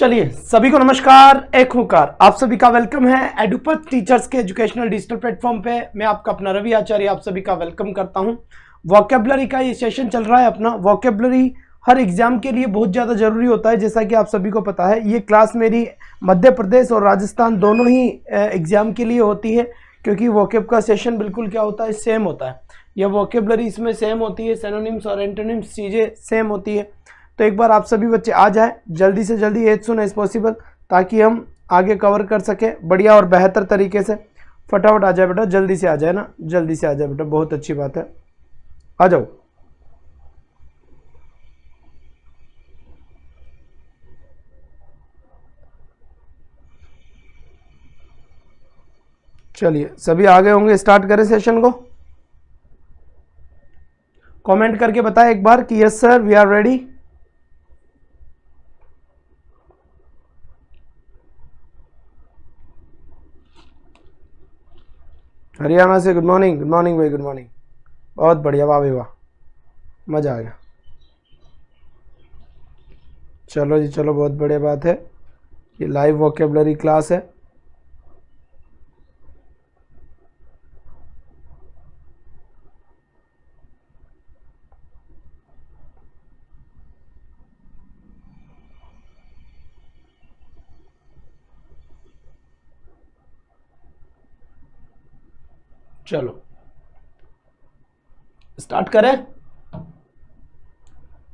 चलिए सभी को नमस्कार, एक हुंकार आप सभी का वेलकम है एडुपथ टीचर्स के एजुकेशनल डिजिटल प्लेटफॉर्म पे। मैं आपका अपना रवि आचार्य आप सभी का वेलकम करता हूं। वोकेबलरी का ये सेशन चल रहा है अपना। वोकेबलरी हर एग्जाम के लिए बहुत ज़्यादा जरूरी होता है, जैसा कि आप सभी को पता है। ये क्लास मेरी मध्य प्रदेश और राजस्थान दोनों ही एग्जाम के लिए होती है, क्योंकि वोकेब का सेशन बिल्कुल क्या होता है, सेम होता है। यह वोकेबलरी इसमें सेम होती है, सिनोनिम्स और एंटोनिम्स चीज़ें सेम होती है। तो एक बार आप सभी बच्चे आ जाएं जल्दी से जल्दी, एज सुन एज पॉसिबल, ताकि हम आगे कवर कर सकें बढ़िया और बेहतर तरीके से। फटाफट आ जाए बेटा, जल्दी से आ जाए ना, जल्दी से आ जाए बेटा, बहुत अच्छी बात है, आ जाओ। चलिए सभी आ गए होंगे, स्टार्ट करें सेशन को। कमेंट करके बताएं एक बार कि yes sir we are ready. Haryana से गुड मॉर्निंग भाई, गुड मॉर्निंग, बहुत बढ़िया, वाह भाई वाह, मज़ा आ गया। चलो जी चलो, बहुत बढ़िया बात है। ये लाइव वोकेबलरी क्लास है। चलो स्टार्ट करें।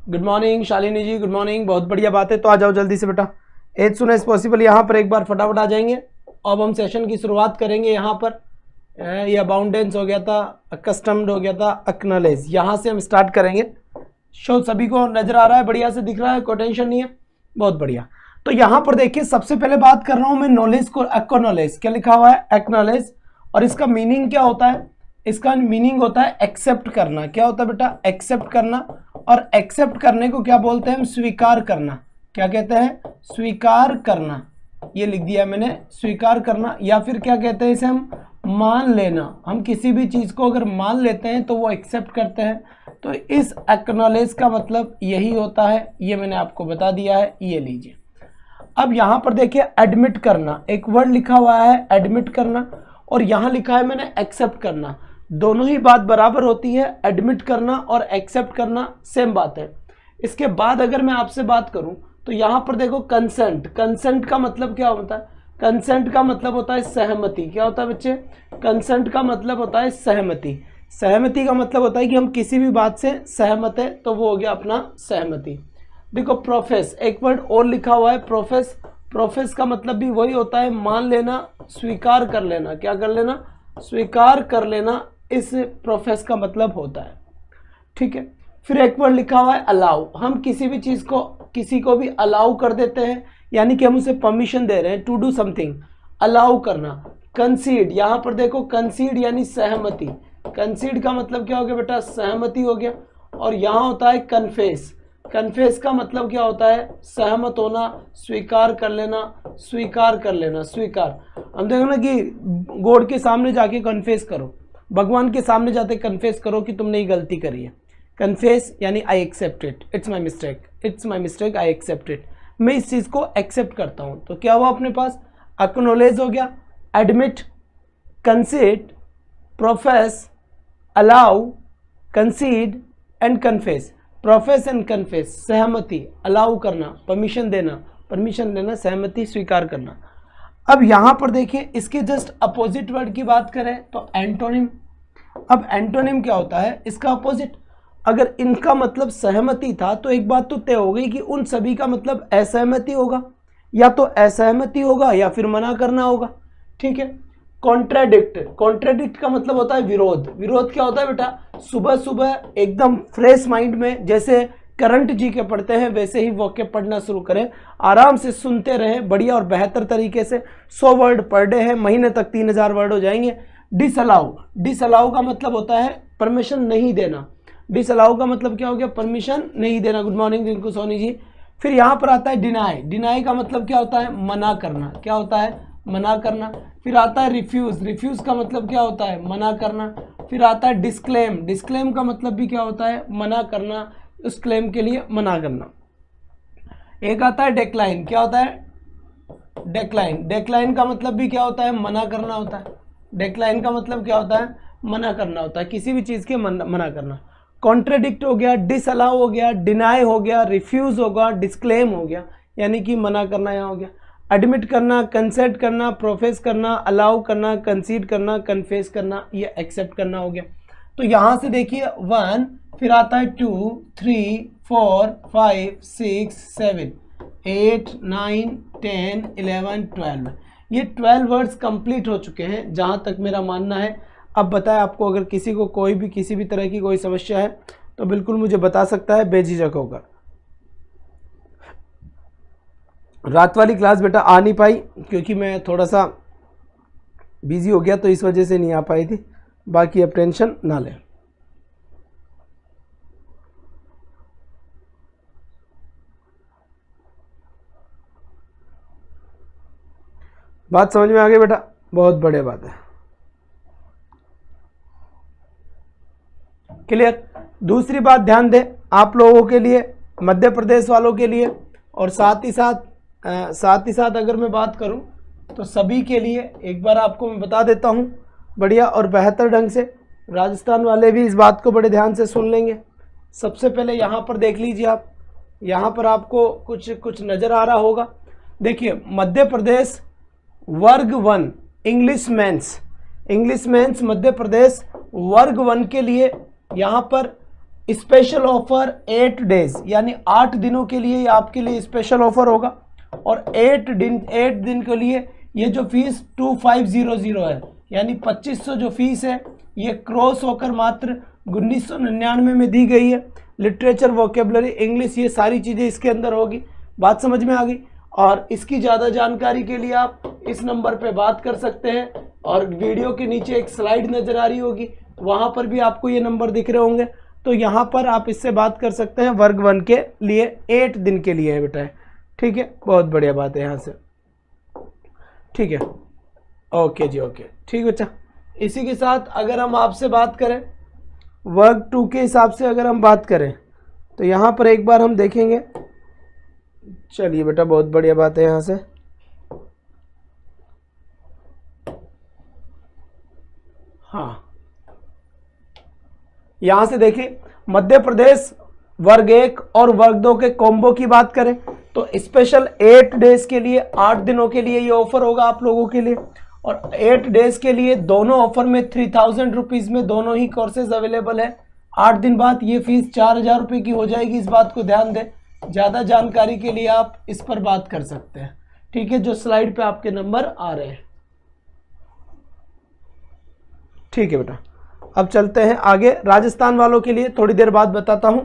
गुड मॉर्निंग शालिनी जी, गुड मॉर्निंग, बहुत बढ़िया बात है। तो आ जाओ जल्दी से बेटा, एज सुन एज पॉसिबल यहाँ पर एक बार फटाफट आ जाएंगे। अब हम सेशन की शुरुआत करेंगे। यहाँ पर ये अबाउंडेंस हो गया था, अकस्टम्ड हो गया था, एक्नॉलेज, यहाँ से हम स्टार्ट करेंगे। शो सभी को नजर आ रहा है, बढ़िया से दिख रहा है, कोई टेंशन नहीं है, बहुत बढ़िया। तो यहाँ पर देखिए, सबसे पहले बात कर रहा हूँ मैं नॉलेज को। एक्नॉलेज क्या लिखा हुआ है, एक्नॉलेज, और इसका मीनिंग क्या होता है? इसका मीनिंग होता है एक्सेप्ट करना। क्या होता है बेटा? एक्सेप्ट करना। और एक्सेप्ट करने को क्या बोलते हैं हम? स्वीकार करना। क्या कहते हैं? स्वीकार करना। ये लिख दिया मैंने, स्वीकार करना। या फिर क्या कहते हैं इसे हम? मान लेना। हम किसी भी चीज को अगर मान लेते हैं तो वो एक्सेप्ट करते हैं। तो इस एक्नॉलेज का मतलब यही होता है, ये मैंने आपको बता दिया है, ये लीजिए। अब यहां पर देखिए, एडमिट करना, एक वर्ड लिखा हुआ है एडमिट करना, और यहां लिखा है मैंने एक्सेप्ट करना। दोनों ही बात बराबर होती है, एडमिट करना और एक्सेप्ट करना सेम बात है। इसके बाद अगर मैं आपसे बात करूं तो यहां पर देखो, कंसेंट। कंसेंट का मतलब क्या होता है? कंसेंट का मतलब होता है सहमति। क्या होता है बच्चे? कंसेंट का मतलब होता है सहमति। सहमति का मतलब होता है कि हम किसी भी बात से सहमत है, तो वो हो गया अपना सहमति। देखो प्रोफेस, एक वर्ड और लिखा हुआ है, प्रोफेस। प्रोफेस का मतलब भी वही होता है, मान लेना, स्वीकार कर लेना। क्या कर लेना? स्वीकार कर लेना, इस प्रोफेस का मतलब होता है। ठीक है। फिर एक वर्ड लिखा हुआ है अलाउ। हम किसी भी चीज को, किसी को भी अलाउ कर देते हैं, यानी कि हम उसे परमिशन दे रहे हैं टू डू समथिंग, अलाउ करना। कंसीड, यहां पर देखो, कंसीड यानी सहमति। कंसीड का मतलब क्या हो गया बेटा? सहमति हो गया। और यहां होता है कन्फेस। कन्फेस का मतलब क्या होता है? सहमत होना, स्वीकार कर लेना, स्वीकार कर लेना, स्वीकार। हम देखो ना कि गॉड के सामने जाके कन्फेस करो, भगवान के सामने जाते कन्फेस करो कि तुमने ये गलती करी है। कन्फेस यानी I accept it, it's my mistake, it's my mistake, I accept it. मैं इस चीज को एक्सेप्ट करता हूं। तो क्या हुआ अपने पास? एक्नॉलेज हो गया, admit, concede, profess, allow, concede and confess. Profess and confess, सहमति, अलाउ करना, परमिशन देना, परमिशन लेना, सहमति, स्वीकार करना। अब यहां पर देखिए, इसके जस्ट अपोजिट वर्ड की बात करें तो एंटोनिम। अब एंटोनिम क्या होता है? इसका अपोजिट। अगर इनका मतलब सहमति था तो एक बात तो तय हो गई कि उन सभी का मतलब असहमति होगा, या तो असहमति होगा या फिर मना करना होगा। ठीक है। कॉन्ट्राडिक्ट, कॉन्ट्राडिक्ट का मतलब होता है विरोध। विरोध क्या होता है बेटा? सुबह सुबह एकदम फ्रेश माइंड में, जैसे करंट जी के पढ़ते हैं वैसे ही वोकेब पढ़ना शुरू करें, आराम से सुनते रहें बढ़िया और बेहतर तरीके से। 100 वर्ड पर डे है, महीने तक 3000 वर्ड हो जाएंगे। डिसअलाउ, डिसअलाउ का मतलब होता है परमिशन नहीं देना। डिसअलाउ का मतलब क्या हो गया? परमिशन नहीं देना। Good morning Rinku Soni ji. फिर यहां पर आता है डिनाई। डिनाई का मतलब क्या होता है? मना करना। क्या होता है? मना करना। फिर आता है रिफ्यूज। रिफ्यूज का मतलब क्या होता है? मना करना। फिर आता है डिस्क्लेम। डिस्क्लेम का मतलब भी क्या होता है? मना करना, उस क्लेम के लिए मना करना। एक आता है डेक्लाइन। क्या होता है? डेक्लाइन। डेक्लाइन का मतलब भी क्या होता है? मना करना होता है। डेक्लाइन का मतलब क्या होता है? मना करना होता है, किसी भी चीज़ के मना करना। कॉन्ट्रडिक्ट हो गया, डिसअलाउ हो गया, डिनाई हो गया, रिफ्यूज़ होगा, डिस्क्लेम हो गया, यानी कि मना करना यहाँ हो गया। एडमिट करना, कंसेंट करना, प्रोफेस करना, अलाउ करना, कंसीड करना, कन्फेस करना, ये एक्सेप्ट करना हो गया। तो यहाँ से देखिए 1, फिर आता है 2, 3, 4, 5, 6, 7, 8, 9, 10, 11, 12। ये 12 वर्ड्स कंप्लीट हो चुके हैं जहाँ तक मेरा मानना है। अब बताएं आपको, अगर किसी को कोई भी किसी भी तरह की कोई समस्या है तो बिल्कुल मुझे बता सकता है बेझिझक होकर। रात वाली क्लास बेटा आ नहीं पाई क्योंकि मैं थोड़ा सा बिजी हो गया, तो इस वजह से नहीं आ पाई थी। बाकी अब टेंशन ना लें। बात समझ में आ गई बेटा? बहुत बढ़िया बात है। क्लियर? दूसरी बात ध्यान दें आप लोगों के लिए, मध्य प्रदेश वालों के लिए, और साथ ही साथ अगर मैं बात करूं तो सभी के लिए एक बार आपको मैं बता देता हूं बढ़िया और बेहतर ढंग से। राजस्थान वाले भी इस बात को बड़े ध्यान से सुन लेंगे। सबसे पहले यहाँ पर देख लीजिए आप, यहाँ पर आपको कुछ नज़र आ रहा होगा। देखिए मध्य प्रदेश वर्ग 1 इंग्लिश मेंस मध्य प्रदेश वर्ग 1 के लिए यहाँ पर स्पेशल ऑफर 8 डेज यानी 8 दिनों के लिए आपके लिए स्पेशल ऑफर होगा। और 8 दिन के लिए ये जो फीस 2500 है यानी 2500 जो फीस है ये क्रॉस होकर मात्र 1999 में दी गई है। लिटरेचर, वोकेबलरी, इंग्लिश, ये सारी चीज़ें इसके अंदर होगी। बात समझ में आ गई? और इसकी ज़्यादा जानकारी के लिए आप इस नंबर पे बात कर सकते हैं, और वीडियो के नीचे एक स्लाइड नज़र आ रही होगी, वहाँ पर भी आपको ये नंबर दिख रहे होंगे। तो यहाँ पर आप इससे बात कर सकते हैं। वर्ग 1 के लिए 8 दिन के लिए है बेटा, ठीक है? बहुत बढ़िया बात है यहाँ से, ठीक है? ओके जी, ओके, ठीक बच्चा। इसी के साथ अगर हम आपसे बात करें वर्ग 2 के हिसाब से अगर हम बात करें तो यहाँ पर एक बार हम देखेंगे। चलिए बेटा, बहुत बढ़िया बात है यहाँ से। हाँ, यहाँ से देखिए मध्य प्रदेश वर्ग 1 और वर्ग 2 के कॉम्बो की बात करें तो स्पेशल 8 डेज के लिए, 8 दिनों के लिए ये ऑफर होगा आप लोगों के लिए। और 8 डेज के लिए दोनों ऑफर में 3000 रुपीज़ में दोनों ही कोर्सेज अवेलेबल है। 8 दिन बाद ये फीस 4000 रुपये की हो जाएगी, इस बात को ध्यान दें। ज़्यादा जानकारी के लिए आप इस पर बात कर सकते हैं, ठीक है? जो स्लाइड पे आपके नंबर आ रहे हैं, ठीक है बेटा। अब चलते हैं आगे। राजस्थान वालों के लिए थोड़ी देर बाद बताता हूं,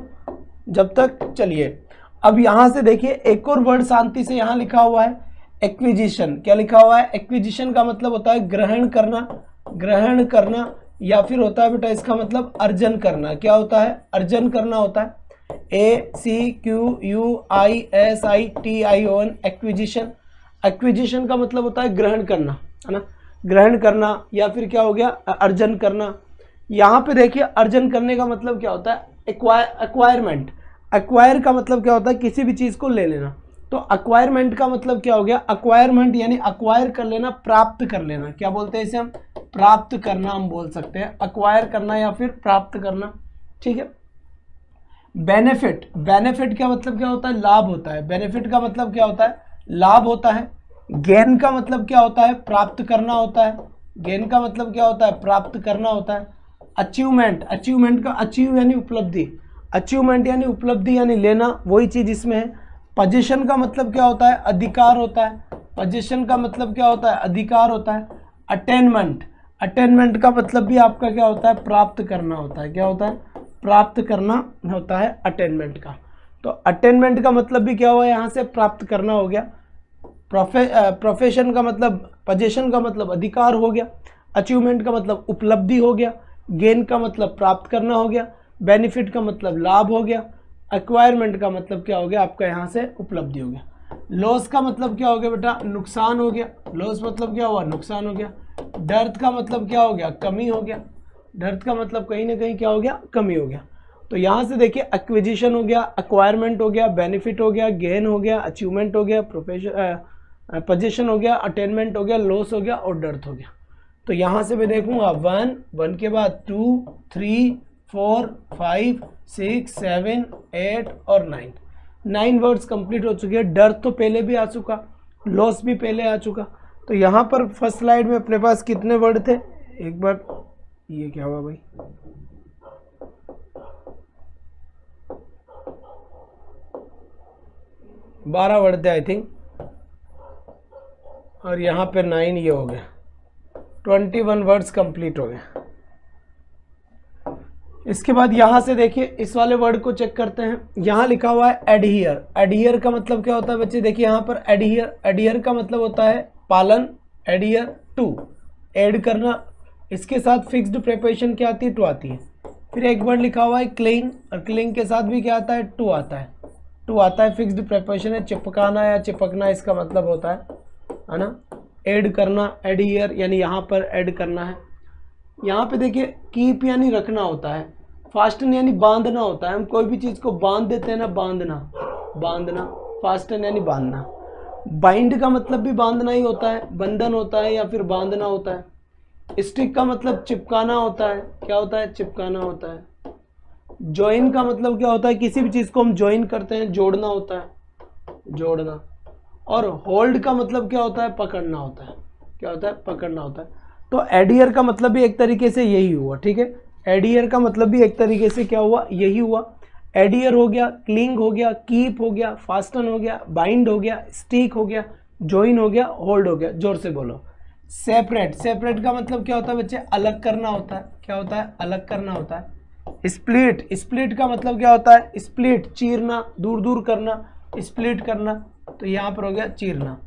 जब तक चलिए। अब यहां से देखिए एक और वर्ड शांति से यहां लिखा हुआ है एक्विजिशन। क्या लिखा हुआ है? एक्विजिशन का मतलब होता है ग्रहण करना, या फिर होता है बेटा इसका मतलब अर्जन करना। क्या होता है? अर्जन करना होता है। ACQUISITION acquisition. एक्विजिशन का मतलब होता है ग्रहण करना, है ना? ग्रहण करना या फिर क्या हो गया? अर्जन करना। यहाँ पे देखिए अर्जन करने का मतलब क्या होता है? एक्वायरमेंट। एक्वायर का मतलब क्या होता है? किसी भी चीज़ को ले लेना। तो एक्वायरमेंट का मतलब क्या हो गया? एक्वायरमेंट यानी एक्वायर कर लेना, प्राप्त कर लेना। क्या बोलते हैं इसे हम? प्राप्त करना हम बोल सकते हैं। एक्वायर करना या फिर प्राप्त करना, ठीक है? बेनिफिट। बेनिफिट का मतलब क्या होता है? लाभ होता है। बेनिफिट का मतलब क्या होता है? लाभ होता है। गेन का मतलब क्या होता है? प्राप्त करना होता है। गेन का मतलब क्या होता है? प्राप्त करना होता है। अचीवमेंट। अचीवमेंट का अचीव यानी उपलब्धि, अचीवमेंट यानी उपलब्धि यानी लेना, वही चीज़ इसमें है। पोजीशन का मतलब क्या होता है? अधिकार होता है। पोजीशन का मतलब क्या होता है? अधिकार होता है। अटेनमेंट। अटेनमेंट का मतलब भी आपका क्या होता है? प्राप्त करना होता है। क्या होता है? प्राप्त करना होता है अटेनमेंट का। तो अटेनमेंट का मतलब भी क्या हुआ? यहाँ से प्राप्त करना हो गया। प्रोफेशन का मतलब, पोजीशन का मतलब अधिकार हो गया। अचीवमेंट का मतलब उपलब्धि हो गया। गेन का मतलब प्राप्त करना हो गया। बेनिफिट का मतलब लाभ हो गया। एक्वायरमेंट का मतलब क्या हो गया? आपका यहाँ से उपलब्धि हो गया। लॉस का मतलब क्या हो गया बेटा? नुकसान हो गया। लॉस मतलब क्या हुआ? नुकसान हो गया। डर्थ का मतलब क्या हो गया? कमी हो गया। डर्थ का मतलब कहीं ना कहीं क्या हो गया? कमी हो गया। तो यहाँ से देखिए एक्विजिशन हो गया, एक्वायरमेंट हो गया, बेनिफिट हो गया, गेन हो गया, अचीवमेंट हो गया, पोजीशन हो गया, अटेनमेंट हो गया, लॉस हो गया और डर्थ हो गया। तो यहाँ से मैं देखूंगा 1, 1 के बाद 2, 3, 4, 5, 6, 7, 8 और 9 वर्ड्स कंप्लीट हो चुके हैं। डर्थ तो पहले भी आ चुका, लॉस भी पहले आ चुका। तो यहाँ पर फर्स्ट स्लाइड में अपने पास कितने वर्ड थे, एक बार ये क्या हुआ भाई, बारह वर्ड थे आई थिंक, और यहाँ पे 9 ये हो गया, 21 वर्ड्स कंप्लीट हो गए। इसके बाद यहाँ से देखिए इस वाले वर्ड को चेक करते हैं। यहाँ लिखा हुआ है एडहियर। एडहियर का मतलब क्या होता है बच्चे, देखिए यहाँ पर एडहियर, एडहियर का मतलब होता है पालन, एडहियर टू, ऐड करना। इसके साथ फिक्स्ड प्रिपोजिशन क्या आती है, टू आती है। फिर एक वर्ड लिखा हुआ है क्लिंग, और क्लिंग के साथ भी क्या आता है, टू आता है। टू आता है, फिक्स्ड प्रिपोजिशन है, चिपकाना या चिपकना इसका मतलब होता है ना। ऐड करना, एडहियर यानी यहाँ पर ऐड करना है। यहाँ पे देखिए कीप यानी रखना होता है, फास्टन यानी बांधना होता है। हम कोई भी चीज़ को बांध देते हैं ना, बांधना, बांधना, फास्टन यानी बांधना। बाइंड का मतलब भी बांधना ही होता है, बंधन होता है या फिर बांधना होता है। स्टिक का मतलब चिपकाना होता है, क्या होता है, चिपकाना होता है। ज्वाइन का मतलब क्या होता है, किसी भी चीज़ को हम ज्वाइन करते हैं, जोड़ना होता है, जोड़ना। और होल्ड का मतलब क्या होता है, पकड़ना होता है, क्या होता है, पकड़ना होता है। तो एडहियर का मतलब भी एक तरीके से यही हुआ, ठीक है। एडहियर का मतलब भी एक तरीके से क्या हुआ, यही हुआ। एडहियर हो गया, क्लिंग हो गया, कीप हो गया, फास्टन हो गया, बाइंड हो गया, स्टिक हो गया, जॉइन हो गया, होल्ड हो गया। जोर से बोलो। सेपरेट, सेपरेट का मतलब क्या होता है बच्चे, अलग करना होता है, क्या होता है, अलग करना होता है। स्प्लिट, स्प्लिट का मतलब क्या होता है, स्प्लिट चीरना, दूर दूर करना, स्प्लिट करना। तो यहाँ पर हो गया चीरना।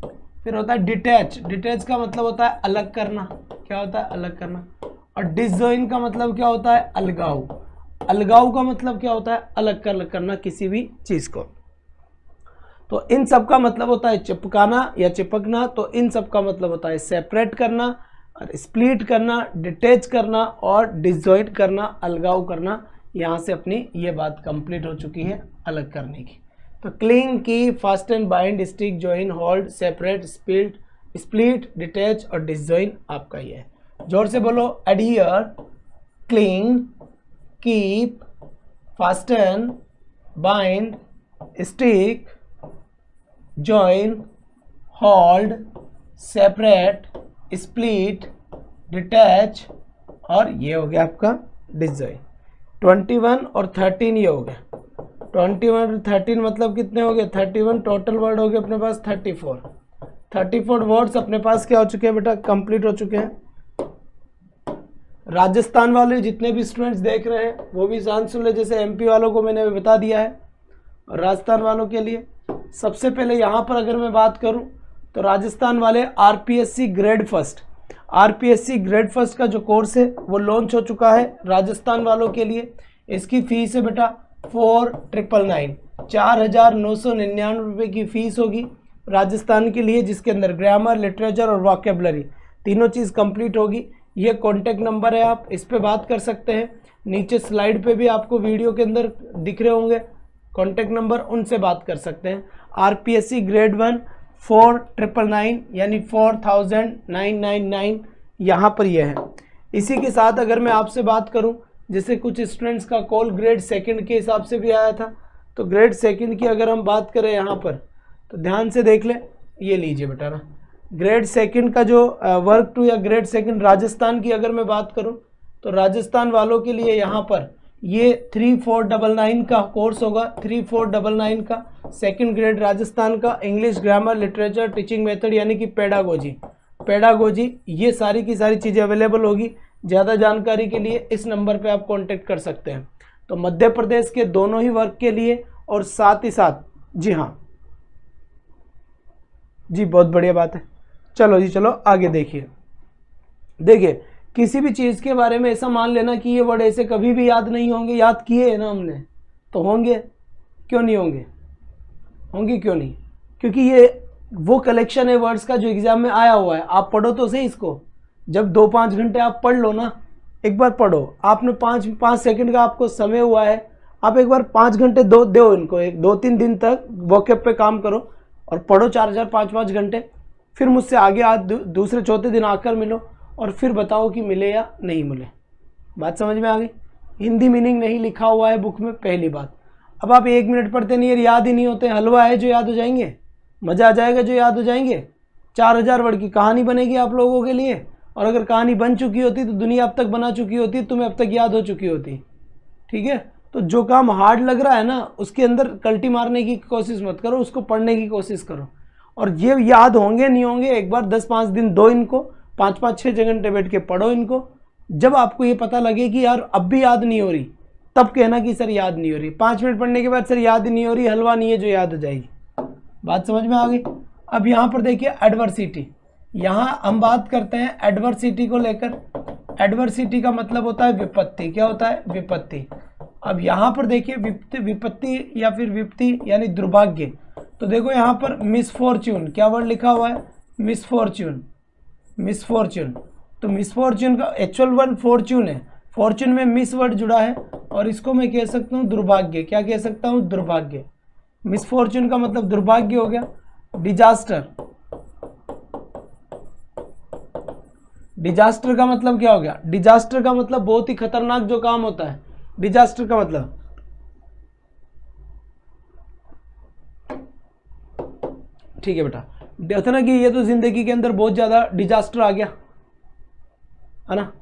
फिर होता है डिटैच, डिटैच का मतलब होता है अलग करना, क्या होता है, अलग करना। और डिसजॉइन का मतलब क्या होता है, अलगाव। अलगाव का मतलब क्या होता है, अलग करना किसी भी चीज को। तो इन सब का मतलब होता है चिपकाना या चिपकना। तो इन सब का मतलब होता है सेपरेट करना और स्प्लिट करना, डिटैच करना और डिसजॉइंट करना, अलगाव करना। यहाँ से अपनी ये बात कंप्लीट हो चुकी है अलग करने की। तो क्लिंग, की, fasten, bind, stick, join, hold, separate, split, detach और डिसजॉइन आपका ये है। जोर से बोलो। Adhere, cling, keep, fasten, bind, stick, join, hold, separate, split, detach और ये हो गया आपका डिसजॉइन। 21 और 13 ये हो गया। 21 और 13 मतलब कितने हो गए, 31 टोटल वर्ड हो गए अपने पास 34 वर्ड्स अपने पास क्या हो चुके हैं बेटा, कंप्लीट हो चुके हैं। राजस्थान वाले जितने भी स्टूडेंट्स देख रहे हैं वो भी शांत सुन ले, जैसे एमपी वालों को मैंने बता दिया है। और राजस्थान वालों के लिए सबसे पहले यहाँ पर अगर मैं बात करूँ तो राजस्थान वाले RPSC grade first, RPSC grade first का जो कोर्स है वो लॉन्च हो चुका है राजस्थान वालों के लिए। इसकी फीस है बेटा 4,999, 4,999 रुपये की फीस होगी राजस्थान के लिए, जिसके अंदर ग्रामर, लिटरेचर और वोकैबुलरी तीनों चीज़ कंप्लीट होगी। ये कॉन्टैक्ट नंबर है, आप इस पे बात कर सकते हैं। नीचे स्लाइड पे भी आपको वीडियो के अंदर दिख रहे होंगे कॉन्टैक्ट नंबर, उनसे बात कर सकते हैं। आरपीएससी ग्रेड 1 4,999 यानी 4,999 यहाँ पर यह है। इसी के साथ अगर मैं आपसे बात करूँ, जैसे कुछ स्टूडेंट्स का कॉल ग्रेड सेकंड के हिसाब से भी आया था, तो ग्रेड सेकंड की अगर हम बात करें यहाँ पर तो ध्यान से देख लें। ये लीजिए बेटा ना, ग्रेड सेकंड का जो वर्क टू या ग्रेड सेकंड राजस्थान की अगर मैं बात करूं तो राजस्थान वालों के लिए यहाँ पर ये 3,499 का कोर्स होगा। 3,499 का सेकंड ग्रेड राजस्थान का, English, grammar, literature, teaching method यानी कि पेडागोजी ये सारी की सारी चीज़ें अवेलेबल होगी। ज़्यादा जानकारी के लिए इस नंबर पे आप कांटेक्ट कर सकते हैं। तो मध्य प्रदेश के दोनों ही वर्ग के लिए और साथ ही साथ, जी हाँ जी, बहुत बढ़िया बात है। चलो जी, चलो आगे देखिए। किसी भी चीज़ के बारे में ऐसा मान लेना कि ये वर्ड ऐसे कभी भी याद नहीं होंगे, याद किए हैं ना हमने, तो होंगे, क्यों नहीं होंगे, होंगे क्यों नहीं, क्योंकि ये वो कलेक्शन है वर्ड्स का जो एग्जाम में आया हुआ है। आप पढ़ो तो सही इसको, जब 2-5 घंटे आप पढ़ लो ना, एक बार पढ़ो, आपने 5 सेकंड का आपको समय हुआ है, आप एक बार 5 घंटे दो इनको, एक 2-3 दिन तक वोकैब पे काम करो और पढ़ो 4 5 घंटे। फिर मुझसे आगे आज दूसरे चौथे दिन आकर मिलो और फिर बताओ कि मिले या नहीं मिले। बात समझ में आ गई? हिंदी मीनिंग नहीं लिखा हुआ है बुक में, पहली बात। अब आप 1 मिनट पढ़ते नहीं, याद ही नहीं होते। हलवा है जो याद हो जाएंगे, मज़ा आ जाएगा जो याद हो जाएंगे। 4000 वर्ड की कहानी बनेगी आप लोगों के लिए, और अगर कहानी बन चुकी होती तो दुनिया अब तक बना चुकी होती, तुम्हें अब तक याद हो चुकी होती। ठीक है, तो जो काम हार्ड लग रहा है ना, उसके अंदर कल्टी मारने की कोशिश मत करो, उसको पढ़ने की कोशिश करो। और ये याद होंगे नहीं होंगे, एक बार 10-5 दिन दो इनको, 5-5 6 घंटे बैठ के पढ़ो इनको। जब आपको ये पता लगे कि यार अब भी याद नहीं हो रही, तब कहना कि सर याद नहीं हो रही। 5 मिनट पढ़ने के बाद सर याद नहीं हो रही, हलवा नहीं है जो याद हो जाएगी। बात समझ में आ गई? अब यहाँ पर देखिए एडवर्सिटी, यहाँ हम बात करते हैं एडवर्सिटी को लेकर। एडवर्सिटी का मतलब होता है विपत्ति। क्या होता है? विपत्ति। अब यहाँ पर देखिए विपत्ति या फिर विपत्ति यानी दुर्भाग्य। तो देखो यहाँ पर मिसफॉर्च्यून, क्या वर्ड लिखा हुआ है? मिसफॉर्च्यून। मिसफॉर्च्यून, तो मिसफॉर्च्यून का एक्चुअल वर्ड फॉर्च्यून है, फॉर्च्यून में मिस वर्ड जुड़ा है और इसको मैं कह सकता हूँ दुर्भाग्य। क्या कह सकता हूँ? दुर्भाग्य। मिसफॉर्च्यून का मतलब दुर्भाग्य हो गया। डिजास्टर, डिजास्टर का मतलब क्या हो गया? डिजास्टर का मतलब बहुत ही खतरनाक जो काम होता है, डिजास्टर का मतलब। ठीक है बेटा, देखो ना कि ये तो जिंदगी के अंदर बहुत ज्यादा डिजास्टर आ गया है ना,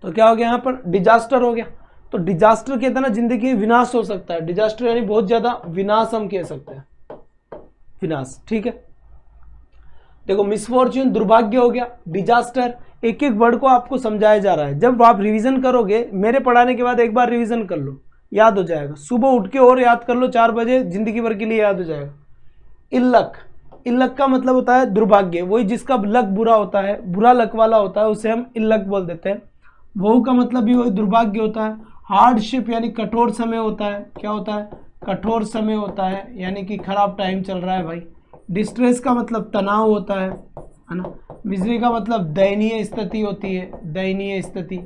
तो क्या हो गया यहाँ पर? डिजास्टर हो गया। तो डिजास्टर कहते हैं ना, जिंदगी में विनाश हो सकता है। डिजास्टर यानी बहुत ज्यादा विनाश हम कह सकते हैं, विनाश। ठीक है, देखो मिसफॉर्च्यून दुर्भाग्य हो गया, डिजास्टर। एक एक वर्ड को आपको समझाया जा रहा है। जब आप रिवीजन करोगे, मेरे पढ़ाने के बाद एक बार रिवीजन कर लो, याद हो जाएगा। सुबह उठ के और याद कर लो 4 बजे, जिंदगी भर के लिए याद हो जाएगा। इल्लक, इल्लक का मतलब होता है दुर्भाग्य, वही जिसका लक बुरा होता है, बुरा लक वाला होता है, उसे हम इल्लक बोल देते हैं। वो का मतलब भी वही दुर्भाग्य होता है। हार्डशिप यानी कठोर समय होता है। क्या होता है? कठोर समय होता है, यानी कि खराब टाइम चल रहा है भाई। डिस्ट्रेस का मतलब तनाव होता है ना। मिजरी का मतलब दयनीय स्थिति होती है, दयनीय स्थिति।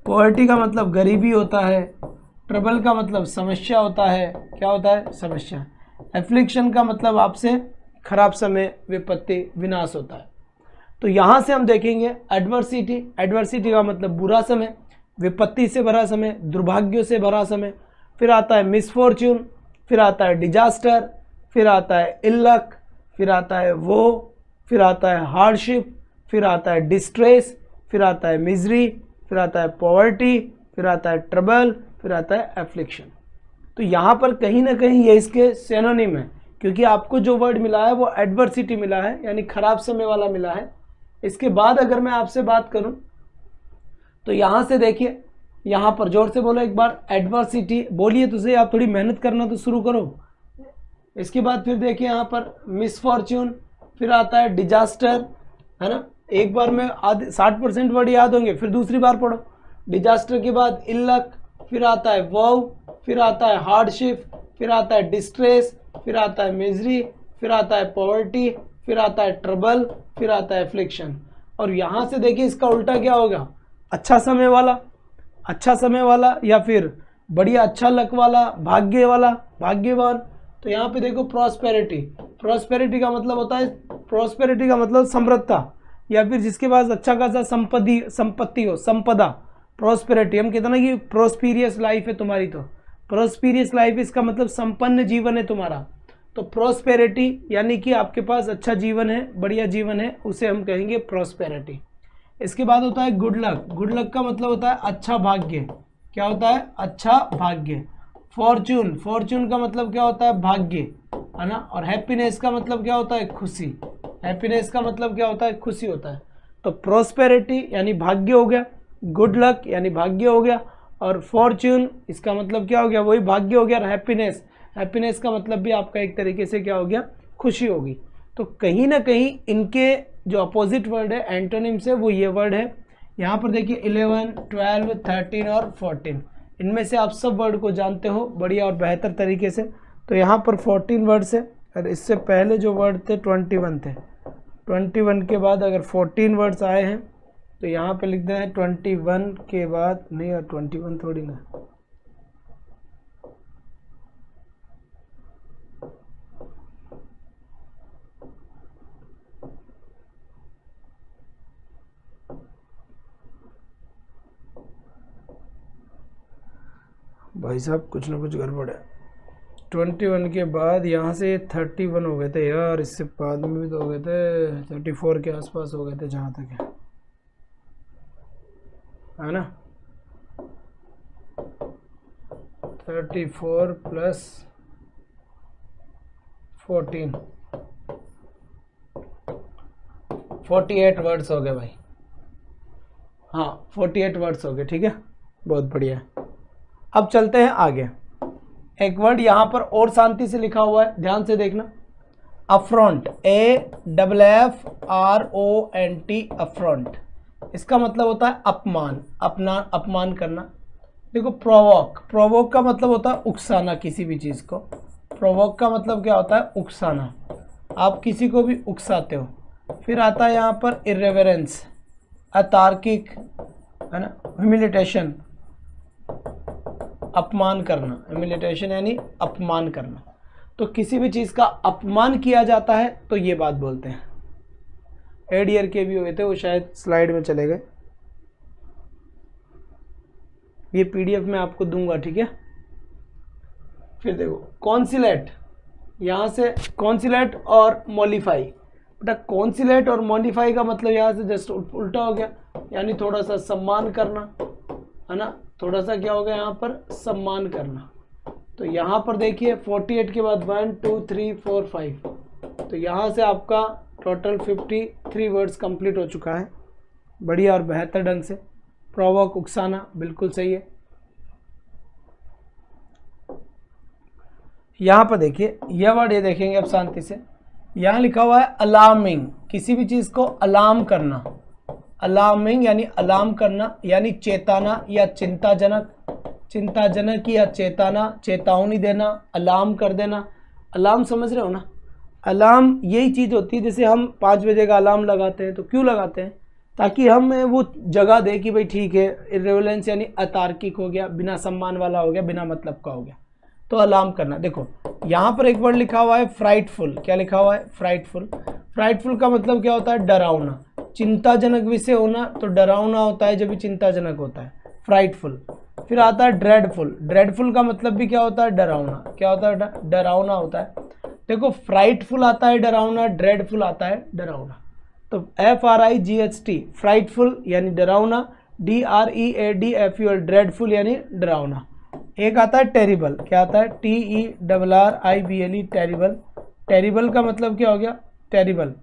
पॉवर्टी का मतलब गरीबी होता है। ट्रबल का मतलब समस्या होता है। क्या होता है? समस्या। एफ्लिक्शन का मतलब आपसे खराब समय, विपत्ति, विनाश होता है। तो यहाँ से हम देखेंगे एडवर्सिटी। एडवर्सिटी का मतलब बुरा समय, विपत्ति से भरा समय, दुर्भाग्यों से भरा समय। फिर आता है मिसफॉर्च्यून, फिर आता है डिजास्टर, फिर आता है इल्लक, फिर आता है वो, फिर आता है हार्डशिप, फिर आता है डिस्ट्रेस, फिर आता है मिजरी, फिर आता है पॉवर्टी, फिर आता है ट्रबल, फिर आता है एफ्लिक्शन। तो यहाँ पर कहीं ना कहीं ये इसके सिनोनिम है, क्योंकि आपको जो वर्ड मिला है वो एडवर्सिटी मिला है, यानी खराब समय वाला मिला है। इसके बाद अगर मैं आपसे बात करूं तो यहाँ से देखिए, यहाँ पर जोर से बोलो एक बार, एडवर्सिटी बोलिए तो सही, आप थोड़ी मेहनत करना तो शुरू करो। इसके बाद फिर देखिए यहाँ पर मिसफॉर्च्यून, फिर आता है डिजास्टर, है ना। एक बार में 60% वर्ड याद होंगे, फिर दूसरी बार पढ़ो। डिजास्टर के बाद इल्लक, फिर आता है वॉव, फिर आता है हार्डशिप, फिर आता है डिस्ट्रेस, फिर आता है मिजरी, फिर आता है पॉवर्टी, फिर आता है ट्रबल, फिर आता है एफ्लिक्शन। और यहाँ से देखिए इसका उल्टा क्या होगा? अच्छा समय वाला, अच्छा समय वाला, या फिर बढ़िया अच्छा लक वाला, भाग्य वाला, भाग्यवान। तो यहाँ पे देखो प्रॉस्पेरिटी। प्रॉस्पेरिटी का मतलब होता है, प्रॉस्पेरिटी का मतलब समृद्धता, या फिर जिसके पास अच्छा खासा संपत्ति हो, संपदा। प्रॉस्पेरिटी हम कहते हैं ना कि प्रोस्पीरियस लाइफ है तुम्हारी, तो प्रोस्पीरियस लाइफ इसका मतलब संपन्न जीवन है तुम्हारा। तो प्रॉस्पेरिटी यानी कि आपके पास अच्छा जीवन है, बढ़िया जीवन है, उसे हम कहेंगे प्रॉस्पेरिटी। इसके बाद होता है गुड लक। गुड लक का मतलब होता है अच्छा भाग्य। क्या होता है? अच्छा भाग्य। फॉर्चून, फॉर्चून का मतलब क्या होता है? भाग्य, है ना। और हैप्पीनेस का मतलब क्या होता है? खुशी। हैप्पीनेस का मतलब क्या होता है? खुशी होता है। तो प्रॉस्पेरिटी यानी भाग्य हो गया, गुड लक यानी भाग्य हो गया, और फॉर्चून इसका मतलब क्या हो गया? वही भाग्य हो गया। और हैप्पीनेस, हैप्पीनेस का मतलब भी आपका एक तरीके से क्या हो गया? खुशी होगी। तो कहीं ना कहीं इनके जो अपोजिट वर्ड है एंटोनिम से, वो ये वर्ड है। यहाँ पर देखिए 11, 12, 13 और 14, इनमें से आप सब वर्ड को जानते हो बढ़िया और बेहतर तरीके से। तो यहाँ पर 14 वर्ड्स है, और इससे पहले जो वर्ड थे 21 थे। 21 के बाद अगर 14 वर्ड्स आए हैं तो यहाँ पे लिख दें 21 के बाद, नहीं यार 21 थोड़ी ना, भाई साहब कुछ ना कुछ गड़बड़ है। 21 के बाद यहाँ से 31 हो गए थे यार, इससे बाद में भी तो हो गए थे, 34 के आसपास हो गए थे जहाँ तक है ना। 34 प्लस 14, 48 वर्ड्स हो गए भाई। हाँ 48 वर्ड्स हो गए, ठीक है, बहुत बढ़िया। अब चलते हैं आगे। एक वर्ड यहाँ पर और शांति से लिखा हुआ है, ध्यान से देखना, अफ्रंट, AFFRONT, अफ्रंट। इसका मतलब होता है अपमान, अपमान करना। देखो प्रोवोक, प्रोवोक का मतलब होता है उकसाना किसी भी चीज़ को। प्रोवोक का मतलब क्या होता है? उकसाना, आप किसी को भी उकसाते हो। फिर आता है यहाँ पर इरेवरेंस, अतार्किक, है ना, ह्यूमिलिटेशन, अपमान करना, ह्यूमिलिटेशन यानी अपमान करना। तो किसी भी चीज़ का अपमान किया जाता है तो ये बात बोलते हैं। एडियर के भी हुए थे, वो शायद स्लाइड में चले गए, ये PDF में आपको दूंगा, ठीक है। फिर देखो कॉन्सिलेट, यहाँ से कॉन्सिलेट और मॉलिफाई। बेटा कॉन्सिलेट और मॉडिफाई का मतलब यहाँ से जस्ट उल्टा हो गया, यानी थोड़ा सा सम्मान करना, है ना, थोड़ा सा क्या हो गया यहाँ पर, सम्मान करना। तो यहाँ पर देखिए 48 के बाद 1 2 3 4 5, तो यहाँ से आपका टोटल 53 वर्ड्स कंप्लीट हो चुका है, बढ़िया और बेहतर ढंग से। प्रोवोक, उकसाना, बिल्कुल सही है। यहाँ पर देखिए यह वर्ड, ये देखेंगे अब शांति से, यहाँ लिखा हुआ है अलार्मिंग, किसी भी चीज़ को अलार्म करना। अलार्मिंग यानी अलार्म करना, यानी चेताना या चिंताजनक, चिंताजनक या चेताना, चेतावनी देना, अलार्म कर देना। अलार्म समझ रहे हो ना? अलार्म यही चीज़ होती है, जैसे हम 5 बजे का अलार्म लगाते हैं तो क्यों लगाते हैं? ताकि हमें वो जगह दे कि भाई ठीक है, इरेलेवेंस यानी अतार्किक हो गया, बिना सम्मान वाला हो गया, बिना मतलब का हो गया, तो अलार्म करना। देखो यहाँ पर एक वर्ड लिखा हुआ है फ्राइटफुल, क्या लिखा हुआ है? फ्राइटफुल। फ्राइटफुल का मतलब क्या होता है? डरावना। चिंताजनक विषय होना तो डरावना होता है, जब भी चिंताजनक होता है, फ्राइटफुल। फिर आता है ड्रेडफुल। ड्रेडफुल का मतलब भी क्या होता है? डरावना। क्या होता है? डरावना होता है। देखो फ्राइटफुल आता है डरावना, ड्रेडफुल आता है डरावना। तो FRIGHT, फ्राइटफुल यानी डरावना, DREADFUL, ड्रेडफुल यानी डरावना। एक आता है टेरिबल, क्या आता है? TERRIBLE, terrible. टेरिबल का मतलब क्या हो गया? टेरिबल,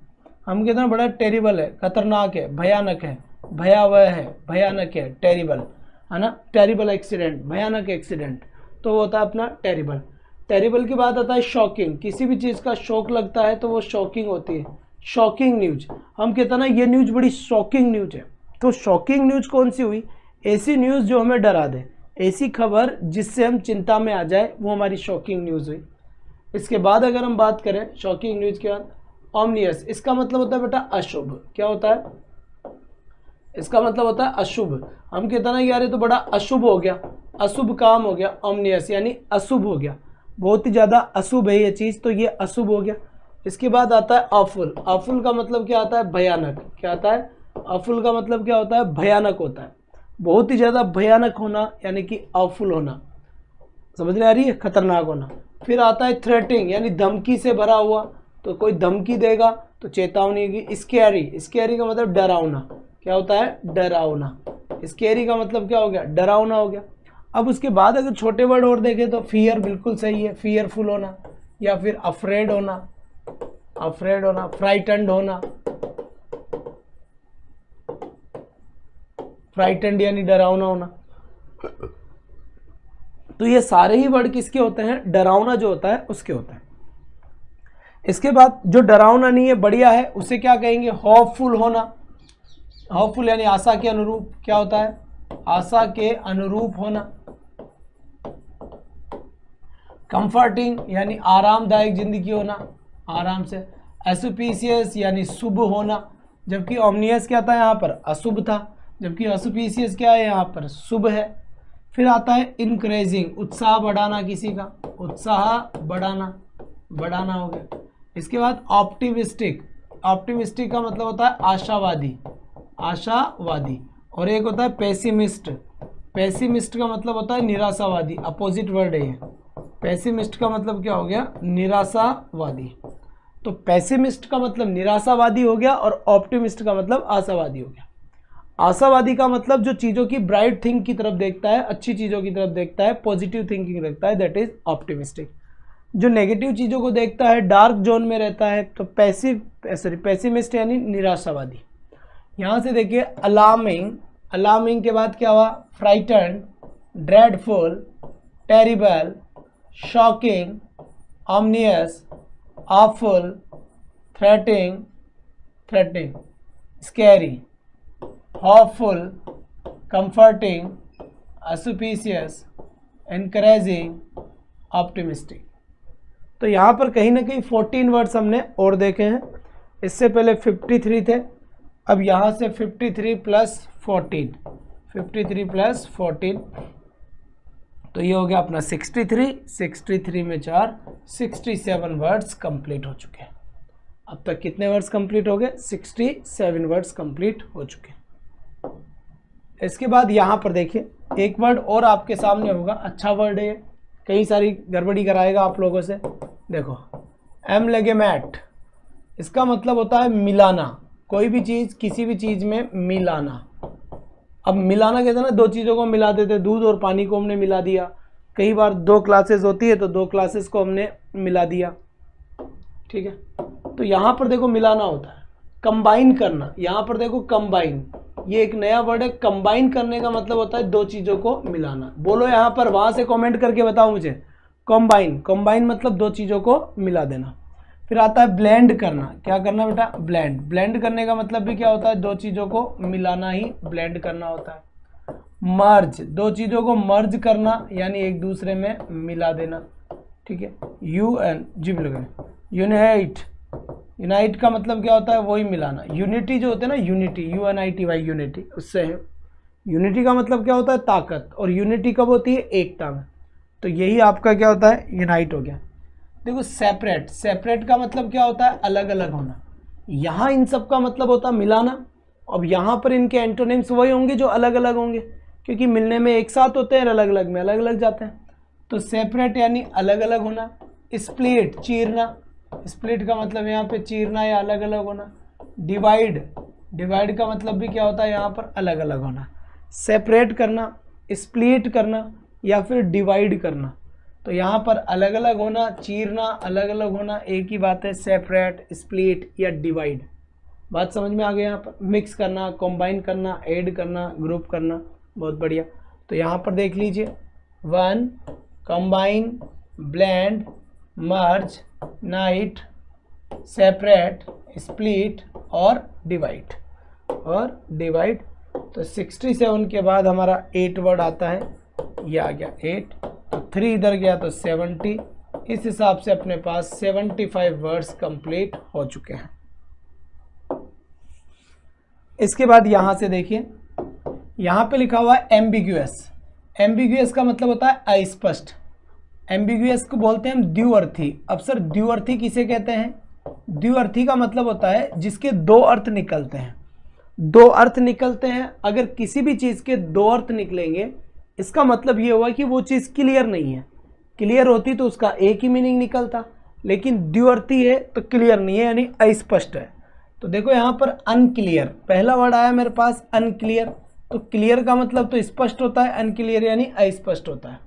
हम कहते हैं बड़ा टेरिबल है, खतरनाक है, भयानक है, भयावह है, भयानक है, टेरिबल, है ना। टेरिबल एक्सीडेंट, भयानक एक्सीडेंट, तो वो होता है अपना टेरिबल। टेरिबल के बाद आता है शॉकिंग, किसी भी चीज़ का शौक लगता है तो वो शॉकिंग होती है। शॉकिंग न्यूज, हम कहते हैं ना ये न्यूज बड़ी शॉकिंग न्यूज है, तो शॉकिंग न्यूज कौन सी हुई? ऐसी न्यूज जो हमें डरा दे, ऐसी खबर जिससे हम चिंता में आ जाए, वो हमारी शॉकिंग न्यूज हुई। इसके बाद अगर हम बात करें शॉकिंग न्यूज के बाद, ऑमनियस, इसका मतलब होता है बेटा अशुभ। क्या होता है? इसका मतलब होता है अशुभ। हम कहते हैं ना यार ये तो बड़ा अशुभ हो गया, अशुभ काम हो गया। ऑमनियस यानी अशुभ हो गया, बहुत ही ज़्यादा अशुभ है ये चीज़, तो ये अशुभ हो गया। इसके बाद आता है ऑफुल। ऑफुल का मतलब क्या आता है? भयानक। क्या आता है? ऑफुल का मतलब क्या होता है? भयानक होता है, बहुत ही ज़्यादा भयानक होना, यानी कि ऑफुल होना, समझ में आ रही है? खतरनाक होना। फिर आता है थ्रेटिंग, यानी धमकी से भरा हुआ, तो कोई धमकी देगा तो चेतावनी होगी। स्कैरी, स्कैरी का मतलब डरावना। क्या होता है? डरावना। स्कैरी का मतलब क्या हो गया? डरावना हो गया। अब उसके बाद अगर छोटे वर्ड और देखें तो फियर, बिल्कुल सही है, फियरफुल होना, या फिर अफ्रेड होना, अफ्रेड होना, फ्राइटेंड होना, फ्राइटेंड यानी डरावना होना। तो ये सारे ही वर्ड किसके होते हैं? डरावना जो होता है उसके होते हैं। इसके बाद जो डरावना नहीं है, बढ़िया है, उसे क्या कहेंगे? होपफुल होना। होपफुल यानी आशा के अनुरूप। क्या होता है? आशा के अनुरूप होना। कंफर्टिंग यानी आरामदायक जिंदगी होना, आराम से। एसुपिशियस यानी शुभ होना, जबकि ओमनियस क्या था यहाँ पर, अशुभ था, जबकि ऑस्पिशियस क्या है यहाँ पर, शुभ है। फिर आता है इंक्रेजिंग, उत्साह बढ़ाना, किसी का उत्साह बढ़ाना, बढ़ाना हो गया। इसके बाद ऑप्टिमिस्टिक, ऑप्टिमिस्टिक का मतलब होता है आशावादी, आशावादी। और एक होता है पेसिमिस्ट, पेसिमिस्ट का मतलब होता है निराशावादी, अपोजिट वर्ड है ये। पेसिमिस्ट का मतलब क्या हो गया, निराशावादी। तो पेसिमिस्ट का मतलब निराशावादी हो गया और ऑप्टिमिस्ट का मतलब आशावादी हो गया। आशावादी का मतलब जो चीज़ों की ब्राइट थिंक की तरफ देखता है, अच्छी चीज़ों की तरफ देखता है, पॉजिटिव थिंकिंग रखता है, दैट इज ऑप्टिमिस्टिक। जो नेगेटिव चीज़ों को देखता है, डार्क जोन में रहता है, तो पेसिमिस्ट यानी निराशावादी। यहाँ से देखिए अलार्मिंग, अलार्मिंग के बाद क्या हुआ, frighten, dreadful, terrible, shocking, ominous, awful, threatening, threatening, scary, hopeful, comforting, auspicious, encouraging, optimistic। तो यहाँ पर कहीं ना कहीं 14 वर्ड्स हमने और देखे हैं। इससे पहले 53 थे, अब यहाँ से 53 प्लस 14, 53 प्लस 14, तो ये हो गया अपना 63, 63 में 4, 67 वर्ड्स कंप्लीट हो चुके हैं। अब तक कितने वर्ड्स कंप्लीट हो गए, 67 वर्ड्स कंप्लीट हो चुके हैं। इसके बाद यहाँ पर देखिए एक वर्ड और आपके सामने होगा, अच्छा वर्ड है, कई सारी गड़बड़ी कराएगा आप लोगों से। देखो एमलेगेमेट, इसका मतलब होता है मिलाना, कोई भी चीज़ किसी भी चीज़ में मिलाना। अब मिलाना कहते हैं ना, दो चीज़ों को मिला देते, दूध और पानी को हमने मिला दिया। कई बार 2 क्लासेस होती है तो 2 क्लासेस को हमने मिला दिया, ठीक है। तो यहाँ पर देखो मिलाना होता है, कंबाइन करना। यहाँ पर देखो कंबाइन, ये एक नया वर्ड है। कंबाइन करने का मतलब होता है दो चीज़ों को मिलाना। बोलो यहाँ पर, वहाँ से कमेंट करके बताओ मुझे, कंबाइन, कंबाइन मतलब दो चीज़ों को मिला देना। फिर आता है ब्लेंड करना, क्या करना बेटा, ब्लेंड। ब्लेंड करने का मतलब भी क्या होता है, दो चीज़ों को मिलाना ही ब्लेंड करना होता है। मर्ज, दो चीज़ों को मर्ज करना यानी एक दूसरे में मिला देना, ठीक है। यूनाइट, यूनाइट का मतलब क्या होता है, वही मिलाना। यूनिटी जो होता है ना, यूनिटी, UNITY, यूनिटी, उससे है। यूनिटी का मतलब क्या होता है, ताकत, और यूनिटी कब होती है, एकता में। तो यही आपका क्या होता है, यूनाइट हो गया। देखो सेपरेट, सेपरेट का मतलब क्या होता है, अलग अलग होना। यहाँ इन सब का मतलब होता है मिलाना। अब यहाँ पर इनके एंटोनिम्स वही होंगे जो अलग अलग होंगे, क्योंकि मिलने में एक साथ होते हैं, अलग अलग में अलग अलग जाते हैं। तो सेपरेट यानी अलग अलग होना। स्प्लिट, चीरना, स्प्लिट का मतलब यहाँ पे चीरना या अलग अलग होना। डिवाइड, डिवाइड का मतलब भी क्या होता है, यहाँ पर अलग अलग होना। सेपरेट करना, स्प्लिट करना या फिर डिवाइड करना। तो यहाँ पर अलग अलग होना, चीरना, अलग अलग होना, एक ही बात है, सेपरेट, स्प्लिट या डिवाइड। बात समझ में आ गई। यहाँ पर मिक्स करना, कंबाइन करना, ऐड करना, ग्रुप करना, बहुत बढ़िया। तो यहाँ पर देख लीजिए, 1 कंबाइन, ब्लेंड, मर्ज, नाइट, सेपरेट, स्प्लिट और डिवाइड, और डिवाइड। तो 67 के बाद हमारा 8 वर्ड आता है, ये आ गया 8, तो 3 इधर गया तो 70। इस हिसाब से अपने पास 75 वर्ड्स कंप्लीट हो चुके हैं। इसके बाद यहाँ से देखिए, यहाँ पे लिखा हुआ है एम्बिग्यूअस। एम्बिग्यूअस का मतलब होता है अस्पष्ट। एम्बिग्यूअस को बोलते हैं हम द्विअर्थी। अब सर द्विअर्थी किसे कहते हैं, द्विअर्थी का मतलब होता है जिसके दो अर्थ निकलते हैं। दो अर्थ निकलते हैं, अगर किसी भी चीज़ के दो अर्थ निकलेंगे इसका मतलब ये हुआ कि वो चीज़ क्लियर नहीं है। क्लियर होती तो उसका एक ही मीनिंग निकलता, लेकिन द्विअर्थी है तो क्लियर नहीं है यानी अस्पष्ट है। तो देखो यहाँ पर अनक्लियर, पहला वर्ड आया मेरे पास अनक्लियर। तो क्लियर का मतलब तो स्पष्ट होता है, अनक्लियर यानी अस्पष्ट होता है।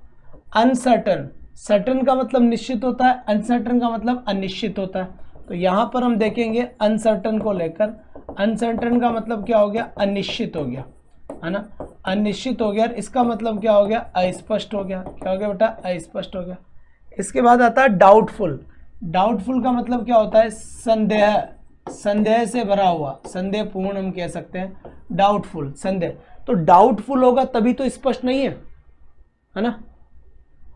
अनसर्टन, सर्टन का मतलब निश्चित होता है, अनसर्टन का मतलब अनिश्चित होता है। तो यहाँ पर हम देखेंगे अनसर्टन को लेकर, अनसर्टन का मतलब क्या हो गया, अनिश्चित हो गया, है ना, अनिश्चित हो गया। इसका मतलब क्या हो गया, अस्पष्ट हो गया। क्या हो गया बेटा, अस्पष्ट हो गया। इसके बाद आता है डाउटफुल। डाउटफुल का मतलब क्या होता है, संदेह, संदेह से भरा हुआ, संदेह पूर्ण हम कह सकते हैं, डाउटफुल, संदेह। तो डाउटफुल होगा तभी तो स्पष्ट नहीं है ना।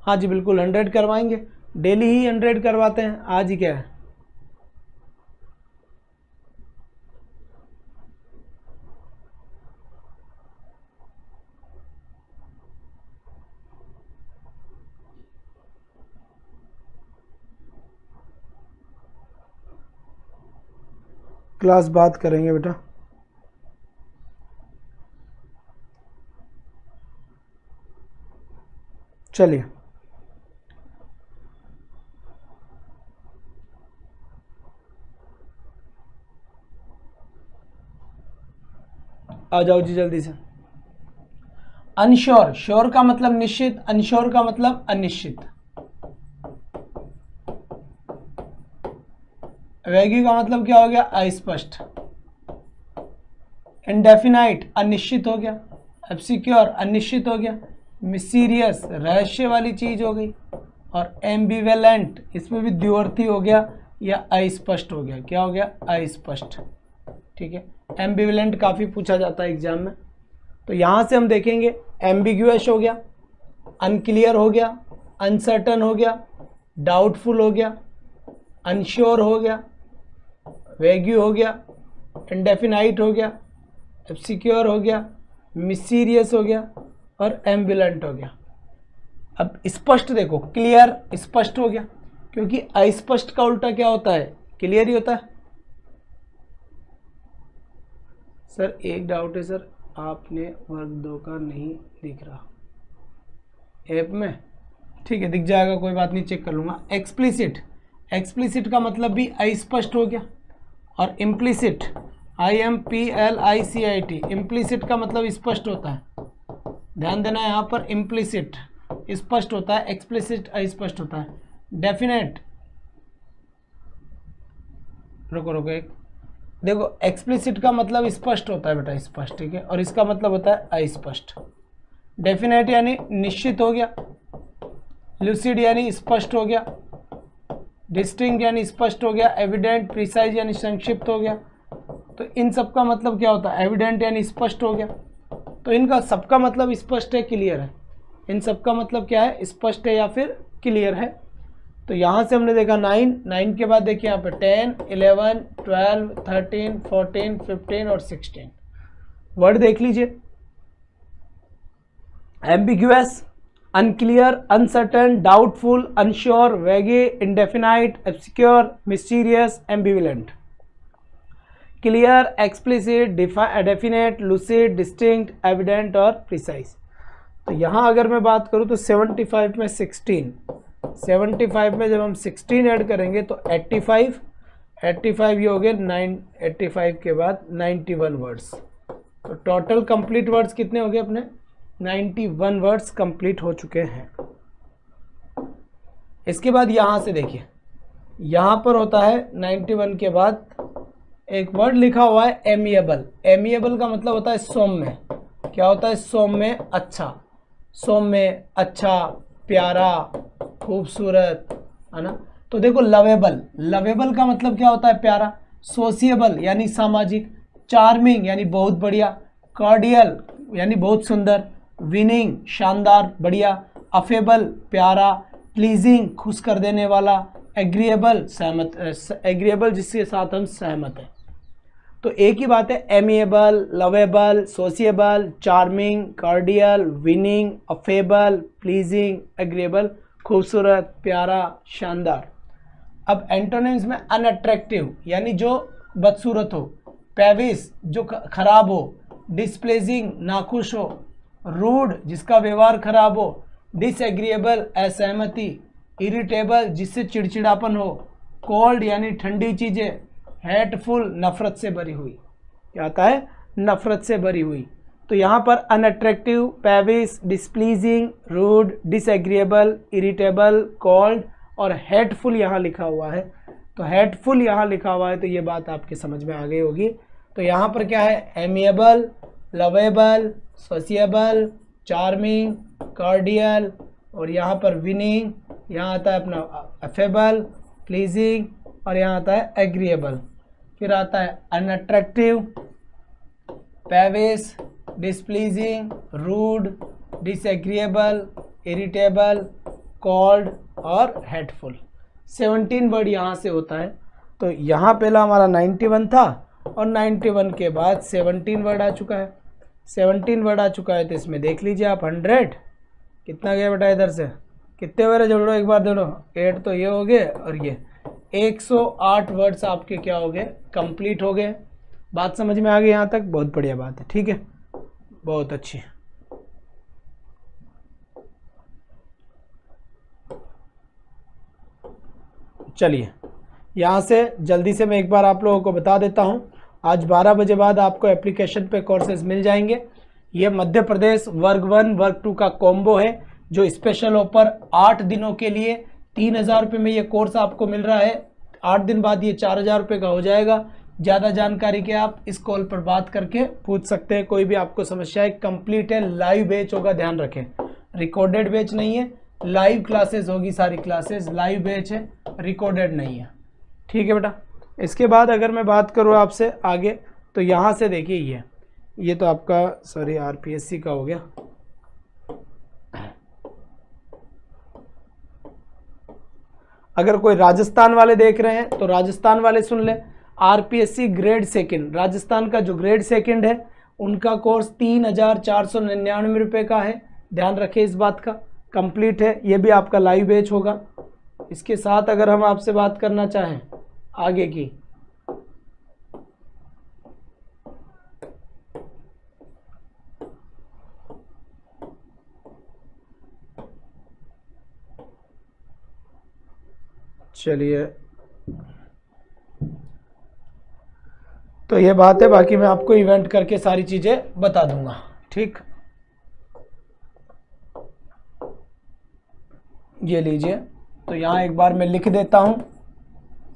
हाँ जी बिल्कुल, 100 करवाएंगे, डेली ही 100 करवाते हैं, आज ही क्या है। क्लास बात करेंगे बेटा। चलिए आ जाओ जी जल्दी से। अनश्योर, श्योर का मतलब निश्चित, अनश्योर का मतलब अनिश्चित। वैग्यू का मतलब क्या हो गया? अस्पष्ट। इंडेफिनाइट अनिश्चित हो गया। ऑब्सक्योर अनिश्चित हो गया। मिस्टीरियस रहस्य वाली चीज हो गई। और एम्बिवेलेंट इसमें भी द्विअर्थी हो गया या अस्पष्ट हो गया। क्या हो गया? अस्पष्ट। ठीक है, एम्बिवेलेंट काफी पूछा जाता है एग्जाम में। तो यहां से हम देखेंगे एम्बिग्यूअस हो गया, अनक्लियर हो गया, अनसर्टन हो गया, डाउटफुल हो गया, अनश्योर हो गया, वैग्यू हो गया, इंडेफिनाइट हो गया, ऑब्सक्योर हो गया, मिस्टीरियस हो गया और एम्बिवेलेंट हो गया। अब स्पष्ट देखो, क्लियर स्पष्ट हो गया, क्योंकि अस्पष्ट का उल्टा क्या होता है? क्लियर ही होता है। सर एक डाउट है सर, आपने वर्ग 2 का नहीं दिख रहा ऐप में। ठीक है, दिख जाएगा, कोई बात नहीं, चेक कर लूँगा। एक्सप्लिसिट, एक्सप्लिसिट का मतलब भी अस्पष्ट हो गया। और इम्प्लिसिट, IMPLICIT, इम्प्लिसिट का मतलब स्पष्ट होता है। ध्यान देना यहाँ पर, इम्प्लिसिट स्पष्ट होता है, एक्सप्लिसिट अस्पष्ट होता है। डेफिनेट, रुको एक, देखो एक्सप्लिसिट का मतलब स्पष्ट होता है बेटा, स्पष्ट, ठीक है, और इसका मतलब होता है अस्पष्ट। डेफिनेट यानी निश्चित हो गया, लूसिड यानी स्पष्ट हो गया, डिस्टिंक्ट यानी स्पष्ट हो गया, एविडेंट प्रिसाइज यानी संक्षिप्त हो गया। तो इन सब का मतलब क्या होता है? एविडेंट यानी स्पष्ट हो गया। तो इनका सबका मतलब स्पष्ट है, क्लियर है। इन सब का मतलब क्या है? स्पष्ट है या फिर क्लियर है। तो यहाँ से हमने देखा 9 के बाद देखिए यहाँ पे 10, 11, 12, 13, 14, 15 और 16 वर्ड देख लीजिए। Ambiguous, unclear, uncertain, doubtful, unsure, vague, indefinite, obscure, mysterious, ambivalent. Clear, explicit, definite, lucid, distinct, evident और प्रिसाइज। तो यहाँ अगर मैं बात करूँ तो 75 में 16, 75 में जब हम 16 ऐड करेंगे तो 85, 85 ये हो गए 9, 85 के बाद 91 वर्ड्स। तो टोटल कंप्लीट वर्ड्स कितने हो गए अपने? 91 वर्ड्स कंप्लीट हो चुके हैं। इसके बाद यहाँ से देखिए, यहाँ पर होता है 91 के बाद एक वर्ड लिखा हुआ है एमिएबल। एमिएबल का मतलब होता है सौम्य। क्या होता है? सौम्य, अच्छा, सौम्य, अच्छा, प्यारा, खूबसूरत, है ना। तो देखो लवेबल, लवेबल का मतलब क्या होता है? प्यारा। सोशिएबल यानी सामाजिक, चार्मिंग यानी बहुत बढ़िया, कॉर्डियल यानी बहुत सुंदर, विनिंग शानदार, बढ़िया, अफेबल प्यारा, प्लीजिंग खुश कर देने वाला, एग्रीएबल सहमत, एग्रीएबल जिसके साथ हम सहमत हैं। तो एक ही बात है, amiable, lovable, sociable, charming, cordial, winning, affable, pleasing, agreeable, खूबसूरत, प्यारा, शानदार। अब एंटोनिम्स में अनअट्रैक्टिव यानी जो बदसूरत हो, पेविस जो खराब हो, डिस्प्लेजिंग नाखुश हो, रूड जिसका व्यवहार खराब हो, डिसएग्रीएबल असहमति, इरिटेबल जिससे चिड़चिड़ापन हो, कोल्ड यानी ठंडी चीजें, हेटफुल नफरत से भरी हुई। क्या आता है? नफरत से भरी हुई। तो यहाँ पर unattractive, peevish, displeasing, rude, disagreeable, irritable, cold और हेटफुल यहाँ लिखा हुआ है। तो हेटफुल यहाँ लिखा हुआ है, तो ये बात आपके समझ में आ गई होगी। तो यहाँ पर क्या है? Amiable, lovable, sociable, charming, cordial और यहाँ पर विनिंग, यहाँ आता है अपना अफेबल, प्लीजिंग और यहाँ आता है एग्रीएबल। फिर आता है unattractive, peevish, displeasing, rude, disagreeable, irritable, cold और हेटफुल। 17 वर्ड यहाँ से होता है। तो यहाँ पहला हमारा 91 था और 91 के बाद 17 वर्ड आ चुका है। 17 वर्ड आ चुका है तो इसमें देख लीजिए आप 100 कितना गया बेटा? इधर से कितने वर्ड जोड़ो, एक बार जोड़ो, 8 तो ये हो गए और ये 108 वर्ड्स आपके क्या हो गए, कंप्लीट हो गए। बात समझ में आ गई यहाँ तक? बहुत बढ़िया बात है, ठीक है, बहुत अच्छी। चलिए यहाँ से जल्दी से मैं एक बार आप लोगों को बता देता हूँ, आज 12 बजे बाद आपको एप्लीकेशन पे कोर्सेज मिल जाएंगे। ये मध्य प्रदेश वर्ग 1 वर्ग 2 का कॉम्बो है, जो स्पेशल ऑफर 8 दिनों के लिए 3000 रुपये में ये कोर्स आपको मिल रहा है। 8 दिन बाद ये 4000 रुपये का हो जाएगा। ज़्यादा जानकारी के आप इस कॉल पर बात करके पूछ सकते हैं, कोई भी आपको समस्या है। कंप्लीट है, लाइव बैच होगा, ध्यान रखें, रिकॉर्डेड बैच नहीं है, लाइव क्लासेस होगी, सारी क्लासेस लाइव बैच है, रिकॉर्डेड नहीं है, ठीक है बेटा। इसके बाद अगर मैं बात करूँ आपसे आगे, तो यहाँ से देखिए ये तो आपका सॉरी आरपीएससी का हो गया। अगर कोई राजस्थान वाले देख रहे हैं तो राजस्थान वाले सुन ले, आरपीएससी ग्रेड सेकंड, राजस्थान का जो ग्रेड सेकंड है उनका कोर्स 3499 रुपये का है, ध्यान रखें इस बात का। कंप्लीट है, ये भी आपका लाइव बैच होगा। इसके साथ अगर हम आपसे बात करना चाहें आगे की, चलिए तो ये बात है, बाकी मैं आपको इवेंट करके सारी चीज़ें बता दूंगा, ठीक। ये लीजिए, तो यहाँ एक बार मैं लिख देता हूँ,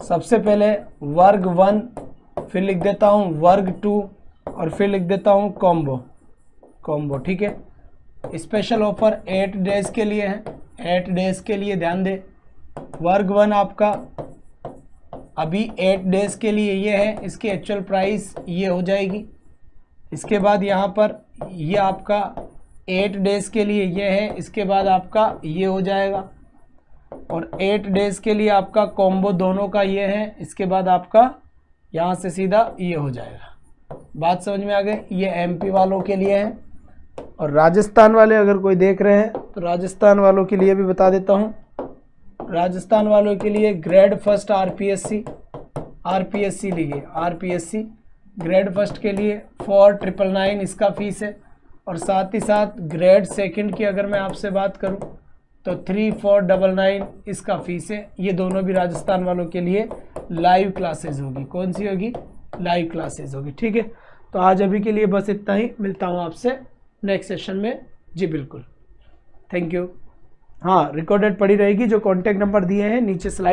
सबसे पहले वर्ग 1, फिर लिख देता हूँ वर्ग 2, और फिर लिख देता हूँ कॉम्बो, ठीक है। स्पेशल ऑफर 8 डेज के लिए है, 8 डेज के लिए ध्यान दे। वर्ग 1 आपका अभी 8 डेज के लिए ये है, इसकी एक्चुअल प्राइस ये हो जाएगी। इसके बाद यहाँ पर ये आपका 8 डेज के लिए ये है, इसके बाद आपका ये हो जाएगा, और 8 डेज के लिए आपका कॉम्बो दोनों का ये है, इसके बाद आपका यहाँ से सीधा ये हो जाएगा। बात समझ में आ गई? ये एमपी वालों के लिए है। और राजस्थान वाले अगर कोई देख रहे हैं तो राजस्थान वालों के लिए भी बता देता हूँ। राजस्थान वालों के लिए ग्रेड फर्स्ट आरपीएससी लिखिए, आरपीएससी ग्रेड फर्स्ट के लिए 4999 इसका फीस है। और साथ ही साथ ग्रेड सेकंड की अगर मैं आपसे बात करूं तो 3499 इसका फीस है। ये दोनों भी राजस्थान वालों के लिए लाइव क्लासेस होगी। कौन सी होगी? लाइव क्लासेस होगी, ठीक है। तो आज अभी के लिए बस इतना ही, मिलता हूँ आपसे नेक्स्ट सेशन में। जी बिल्कुल, थैंक यू। हाँ, रिकॉर्डेड पड़ी रहेगी, जो कॉन्टैक्ट नंबर दिए हैं नीचे स्लाइड